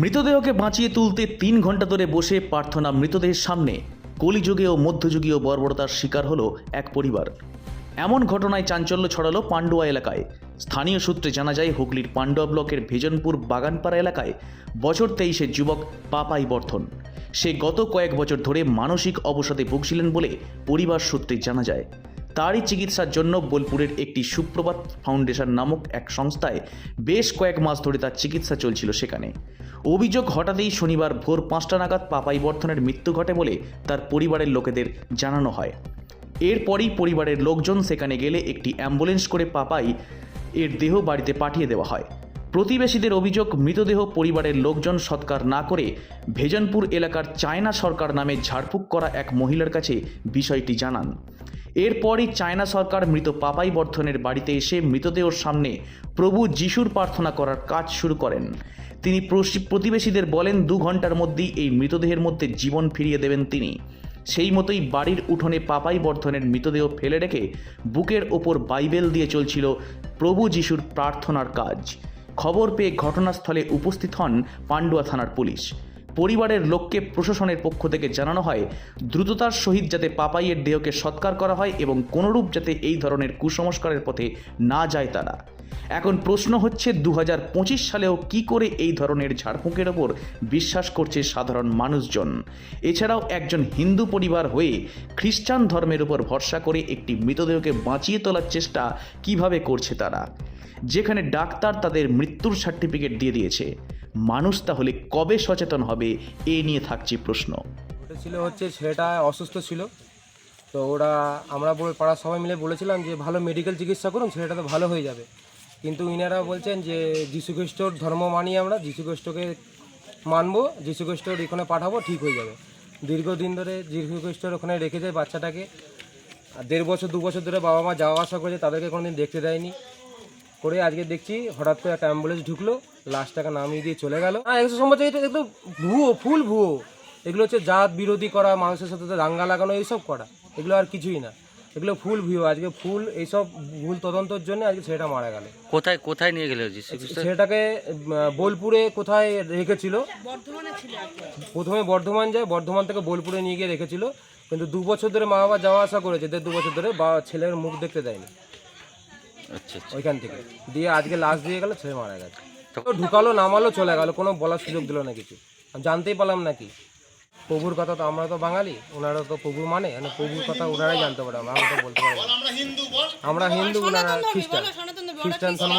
মৃতদেহকে বাঁচিয়ে তুলতে 3 ঘন্টা ধরে বসে প্রার্থনা মৃতদেহের সামনে কলিযুগে ও মধ্যযুগীয় বর্বরতার শিকার হলো এক পরিবার। এমন ঘটনায় চাঞ্চল্য ছড়ালো পান্ডুয়া এলাকায়। স্থানীয় সূত্রে জানা যায়, হুগলির পান্ডুয়া ব্লকের ভেজনপুর বাগানপাড়া এলাকায় বছর 23-এর যুবক পাপাই বর্ধন। সে গত কয়েক বছর ধরে মানসিক অবসাদে ভুগছিলেন বলে পরিবার সূত্রে জানা যায়। তারই চিকিৎসার জন্য বোলপুরের একটি সুপ্রভাত ফাউন্ডেশন নামক এক সংস্থায় বেশ কয়েক মাস ধরে তার চিকিৎসা চলছিল সেখানে। অভিযোগ, হঠাৎই শনিবার ভোর 5টা নাগাদ পাপাই বর্ধনের মৃত্যু ঘটে বলে তার পরিবারের লোকেদের জানানো হয়। এরপরই পরিবারের লোকজন সেখানে গেলে একটি অ্যাম্বুলেন্স করে পাপাই এর দেহ বাড়িতে পাঠিয়ে দেওয়া হয়। প্রতিবেশীদের অভিযোগ, মৃতদেহ পরিবারের লোকজন সৎকার না করে ভেজনপুর এলাকার চায়না সরকার নামে ঝাড়ফুঁক করা এক মহিলার কাছে বিষয়টি জানান। এরপরই চায়না সরকার মৃত পাপাই বর্ধনের বাড়িতে এসে মৃতদেহর সামনে প্রভু যিশুর প্রার্থনা করার কাজ শুরু করেন। তিনি প্রতিবেশীদের বলেন 2 ঘন্টার মধ্যেই এই মৃতদেহের মধ্যে জীবন ফিরিয়ে দেবেন তিনি। সেই মতোই বাড়ির উঠোনে পাপাই বর্ধনের মৃতদেহ ফেলে রেখে বুকের ওপর বাইবেল দিয়ে চলছিল প্রভু যিশুর প্রার্থনার কাজ। খবর পেয়ে ঘটনাস্থলে উপস্থিত হন পান্ডুয়া থানার পুলিশ। পরিবারের লোককে প্রশাসনের পক্ষ থেকে জানানো হয় দ্রুততার সহিত যাতে পাপাইয়ের দেহকে সৎকার করা হয় এবং কোনোরূপ যাতে এই ধরনের কুসংস্কারের পথে না যায় তারা। এখন প্রশ্ন হচ্ছে, 2025 সালেও কি করে এই ধরনের ঝাড়ফুঁকের ওপর বিশ্বাস করছে সাধারণ মানুষজন? এছাড়াও একজন হিন্দু পরিবার হয়ে খ্রিস্টান ধর্মের উপর ভরসা করে একটি মৃতদেহকে বাঁচিয়ে তোলার চেষ্টা কিভাবে করছে তারা, যেখানে ডাক্তার তাদের মৃত্যুর সার্টিফিকেট দিয়ে দিয়েছে। মানুষ তাহলে কবে সচেতন হবে, এ নিয়ে থাকছে প্রশ্ন। ওটা ছিল হচ্ছে ছেলেটা অসুস্থ ছিল, তো আমরা পাড়ার সবাই মিলে বলেছিলাম যে ভালো মেডিকেল চিকিৎসা করুন, ছেলেটা তো ভালো হয়ে যাবে। কিন্তু ইনারা বলছেন যে যীশুখ্রিস্টর ধর্ম মানি, আমরা যীশুখ্রিস্টকে মানবো, যীশুখ্রিস্টর এখানে পাঠাবো, ঠিক হয়ে যাবে। দীর্ঘদিন ধরে যীশুখ্রিস্টর ওখানে রেখে যায় বাচ্চাটাকে, আর 1.5 বছর 2 বছর ধরে বাবা মা যাওয়া আসা করেছে, তাদেরকে কোনোদিন দেখতে দেয়নি। করে আজকে দেখছি হঠাৎ করে একটা অ্যাম্বুলেন্স ঢুকলো, লাশটাকে নামিয়ে দিয়ে চলে গেল। হ্যাঁ, 100 সম্পর্কে এটা একটু ভুয়ো, ফুল ভুয়ো। এগুলো হচ্ছে জাত বিরোধী করা, মানুষের সাথে দাঙ্গা লাগানো, এইসব করা, এগুলো আর কিছুই না, এগুলো ফুল ভুয়ো। আজকে ফুল এইসব ভুল তদন্তের জন্য আজকে ছেলেটা মারা গেল। কোথায় কোথায় নিয়ে গেল? ছেলেটাকে বোলপুরে কোথায় রেখেছিল, প্রথমে বর্ধমান যায়, বর্ধমান থেকে বোলপুরে নিয়ে গিয়ে রেখেছিল। কিন্তু 2 বছর ধরে মা বাবা যাওয়া আসা করেছে, 1.5-2 বছর ধরে ছেলের মুখ দেখতে দেয়নি। আচ্ছা, ওইখান থেকে দিয়ে আজকে লাশ দিয়ে গেল, ছেলে মারা গেছে। তো ঢুকালো, নামালো, চলে গেল, কোনো বলার সুযোগ দিল না কিছু। জানতেই পারলাম নাকি প্রভুর কথা, তো আমরা তো বাঙালি, ওনারা তো প্রভু মানে প্রভুর কথা ওনারাই জানতে পারে, আমরা তো বলতে পারি। আমরা হিন্দু, ওনারা খ্রিস্টান ধর্ম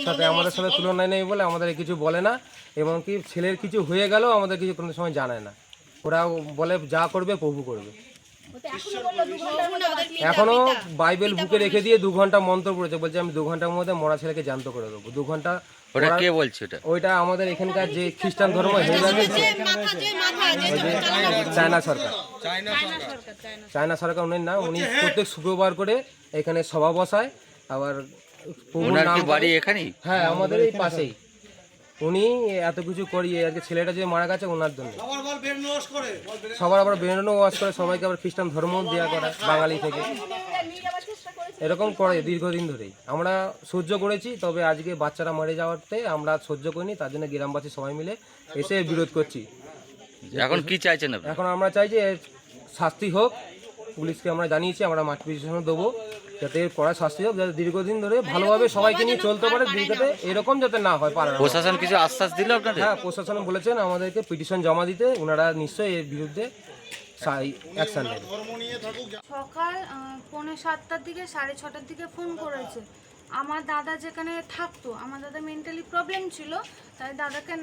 সাথে আমাদের সাথে তুলনায় নেই বলে আমাদের কিছু বলে না, এবং কি ছেলের কিছু হয়ে গেল আমাদের কিছু কোনো সময় জানায় না। ওরা বলে যা করবে প্রভু করবে। এখনো বাইবেল বুকে রেখে দিয়ে 2 ঘন্টা মন্ত্র পড়েছে, বলছে আমি 2 ঘন্টার মধ্যে মরা ছেলেকে জ্যান্ত করে দেবো। 2 ঘন্টা। ওটা কে বলছে? ওইটা আমাদের এখানকার যে খ্রিস্টান ধর্ম চায়না সরকার, চায়না সরকার উনি না, উনি প্রত্যেক শুক্রবার করে এখানে সভা বসায়। আবার বাড়ি এখানেই, হ্যাঁ আমাদের এই পাশেই। উনি এত কিছু করিয়ে আজকে ছেলেটা যে মারা গেছে ওনার জন্য। সবার আবার ব্রেন ওয়াশ করে, সবাইকে আবার খ্রিস্টান ধর্ম দেওয়া করে বাঙালি থেকে, এরকম করে দীর্ঘদিন ধরেই আমরা সহ্য করেছি। তবে আজকে বাচ্চারা মরে যাওয়াতে আমরা সহ্য করিনি, তার জন্য গ্রামবাসী সবাই মিলে এসে বিরোধ করছি। এখন কি চাইছেন? এখন আমরা চাই যে শাস্তি হোক, পুলিশকে আমরা জানিয়েছি, আমরা মাঠ পিটিশনও দেবো, যাতে কড়া শাস্তি হোক, যাতে দীর্ঘদিন ধরে ভালোভাবে সবাইকে নিয়ে চলতে পারে, যাতে এরকম যাতে না হয়। প্রশাসন কিছু আশ্বাস দিল আপনাদের? হ্যাঁ, প্রশাসন বলেছেন আমাদেরকে পিটিশন জমা দিতে, ওনারা নিশ্চয়ই এর বিরুদ্ধে অ্যাকশন নেবে। সকাল 6:45টার দিকে 6:30টার দিকে ফোন করেছে। আমার দাদা যেখানে থাকতো, আমার দাদা মেন্টালি প্রবলেম ছিল, তাই দাদাকে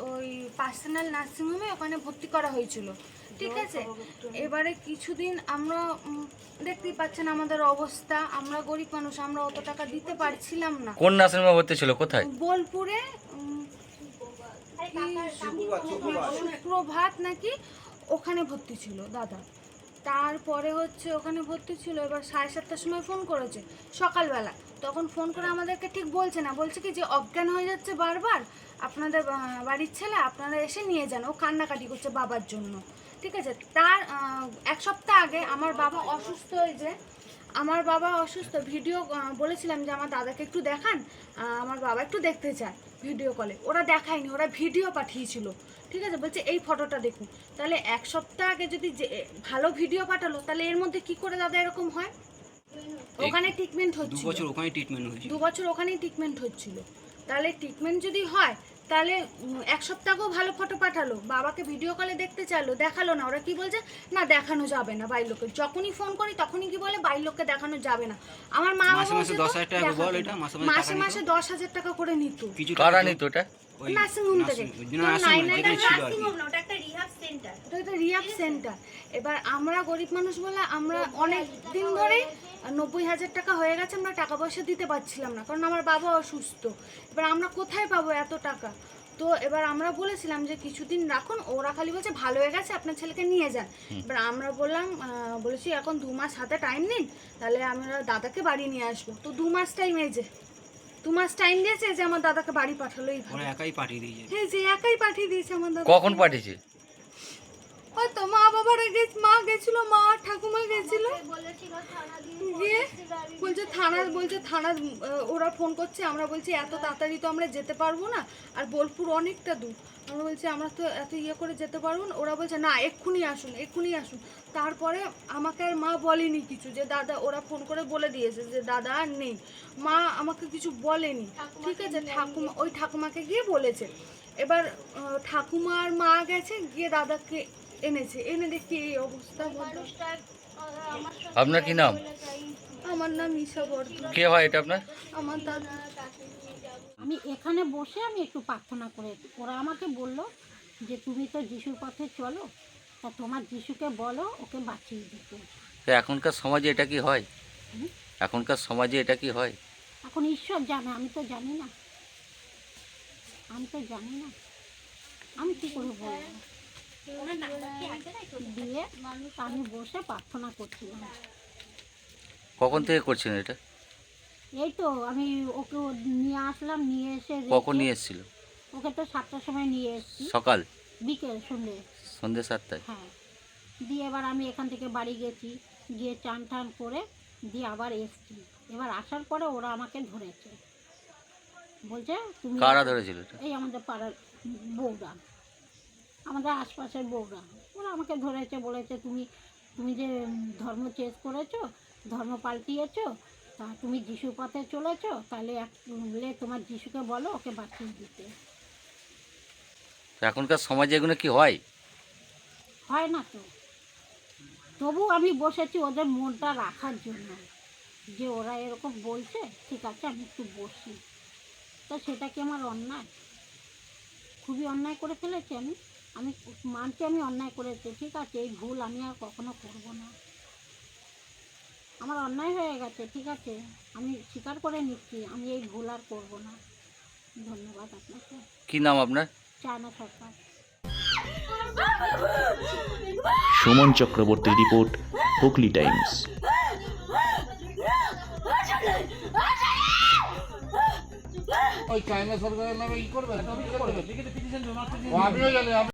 ওই পার্সোনাল নার্সিংহোমে ওখানে ভর্তি করা হয়েছিল, ঠিক আছে। এবারে কিছুদিন আমরা দেখতেই পাচ্ছেন আমাদের অবস্থা, আমরা গরিব মানুষ, আমরা অত টাকা দিতে পারছিলাম না। কোন নার্সিংহোমে ভর্তি ছিল? কোথায়? বোলপুরে সুপ্রভাত নাকি, ওখানে ভর্তি ছিল দাদা। তারপরে হচ্ছে ওখানে ভর্তি ছিল, এবার 7:30টার সময় ফোন করেছে সকালবেলা। তখন ফোন করে আমাদেরকে ঠিক বলছে না, বলছে কি যে অজ্ঞান হয়ে যাচ্ছে বারবার, আপনাদের বাড়ির ছেলে আপনারা এসে নিয়ে যান, ও কান্নাকাটি করছে বাবার জন্য। ঠিক আছে, তার 1 সপ্তাহ আগে আমার বাবা অসুস্থ হয়েছে, আমার বাবা অসুস্থ, ভিডিও বলেছিলাম যে আমার দাদাকে একটু দেখান, আমার বাবা একটু দেখতে চায় ভিডিও কলে, ওরা দেখায়নি, ওরা ভিডিও পাঠিয়েছিল। ঠিক আছে, বলছে এই ফটোটা দেখুন। তাহলে 1 সপ্তাহ আগে যদি ভালো ভিডিও পাঠালো, তাহলে এর মধ্যে কি করে দাদা এরকম হয়? ওখানে ট্রিটমেন্ট হচ্ছিল 2 বছর ওখানে ট্রিটমেন্ট হয়েছিল। 2 বছর ওখানেই ট্রিটমেন্ট হচ্ছিল। তাহলে ট্রিটমেন্ট যদি হয়, তাহলে 1 সপ্তাহও ভালো ফটো পাঠালো, বাবাকে ভিডিও কলে দেখতে চাইলো, দেখালো না। ওরা কি বলছে, না দেখানো যাবে না বাইরের লোককে। যখনই ফোন করি তখনই কি বলে, বাইরের লোককে দেখানো যাবে না। আমার মা মাসে মাসে 10,000 টাকা বল, এটা মাসে মাসে 10,000 টাকা করে নিত কিছু কারা নিত ওটা? ওই নার্সিং হোম থেকে। যেখানে ছিল আর কি। ওটা একটা রিহাব সেন্টার। এবার আমরা গরিব মানুষ বলে আমরা অনেক দিন ধরে 90,000 টাকা হয়ে গেছে, আমরা টাকা পয়সা দিতে পারছিলাম না, কারণ আমার বাবা অসুস্থ। এবার আমরা কোথায় পাবো এত টাকা? তো এবার আমরা বলেছিলাম যে কিছুদিন রাখুন, ওরা খালি বলছে ভালো হয়ে গেছে আপনার ছেলেকে নিয়ে যান। এবার আমরা বললাম, বলেছি এখন 2 মাস হাতে টাইম নিন, তাহলে আমরা দাদাকে বাড়ি নিয়ে আসবো। তো 2 মাস টাইম, এই যে 2 মাস টাইম দিয়েছে, যে আমার দাদাকে বাড়ি পাঠালো। ওরা একাই পাঠিয়ে দিয়েছে। হ্যাঁ, যে একাই পাঠিয়ে দিয়েছে আমার দাদা। কখন পাঠিয়েছে? হয়তো মা বাবারা মা গেছিল, মা ঠাকুমা গেছিল, গিয়ে বলছে থানা ওরা ফোন করছে। আমরা বলছি এত তাড়াতাড়ি তো আমরা যেতে পারবো না, আর বোলপুর অনেকটা দূর। আমরা বলছি আমরা তো এত করে যেতে পারবো না। ওরা বলছে না, এক্ষুনি আসুন, এক্ষুনি আসুন। তারপরে আমাকে আর মা বলেনি কিছু, যে দাদা, ওরা ফোন করে বলে দিয়েছে যে দাদা আর নেই। মা আমাকে কিছু বলেনি। ঠিক আছে, ওই ঠাকুমাকে গিয়ে বলেছে। এবার ঠাকুমা আর মা গেছে, গিয়ে দাদাকে এনেছে, এনে দেখি এই অবস্থা। আপনার কি নাম? আমার নাম ঈশা বর্ধন। কে হয় এটা আপনার? আমার দাদা। আমি এখানে বসে আমি একটু প্রার্থনা করে, ওরা আমাকে বললো যে তুমি তো যিশুর পথে চলো, তা তোমার যিশুকে বলো ওকে বাঁচিয়ে দিতে। তো এখনকার সমাজে এটা কি হয়? এখনকার সমাজে এটা কি হয়? এখন ঈশ্বর জানে, আমি তো জানি না, আমি তো জানি না, আমি কী করে বলবো। দিয়ে আমি বসে প্রার্থনা করছিলাম। কখন থেকে করছেন এটা? এই তো আমি ওকে নিয়ে আসলাম, নিয়ে এসে কখন নিয়ে এসেছিল? ওকে তো 7টার সময় নিয়ে এসেছি, সকাল, বিকেল, সন্ধ্যে 7টায়? হ্যাঁ। দিয়ে এবার আমি এখান থেকে বাড়ি গেছি, গিয়ে চান টান করে দিয়ে আবার এসছি। এবার আসার পরে ওরা আমাকে ধরেছে, বলছে তুমি। কারা ধরেছিল এটা? এই আমাদের পাড়ার বউরা, আমাদের আশপাশের বউরা, ওরা আমাকে ধরেছে, বলেছে তুমি যে ধর্ম চেঞ্জ করেছো, ধর্ম পাল্টিয়েছো, তা তুমি যিশুর পথে চলেছো, তাহলে তোমার যিশুকে বলো ওকে বাঁচিয়ে দিতে। এখনকার সমাজে এগুলো কি হয়? হয় না তো, তবু আমি বসেছি ওদের মনটা রাখার জন্য, যে ওরা এরকম বলছে, ঠিক আছে আমি একটু বসি। তো সেটা কি আমার অন্যায়? খুবই অন্যায় করে ফেলেছি আমি মানছি আমি অন্যায় করেছি, ঠিক আছে, এই ভুল আমি আর কখনো করব না। আমার অন্যায় হয়ে গেছে, ঠিক আছে, আমি স্বীকার করে নিচ্ছি, আমি এই ভুল আর করব না। ধন্যবাদ আপনাকে। কি নাম আপনার? চায়না সরকার। সুমন চক্রবর্তীর রিপোর্ট, হুগলি টাইমস। ওই চাইনা সরকারের নামে ই করবে, আমিও জানি।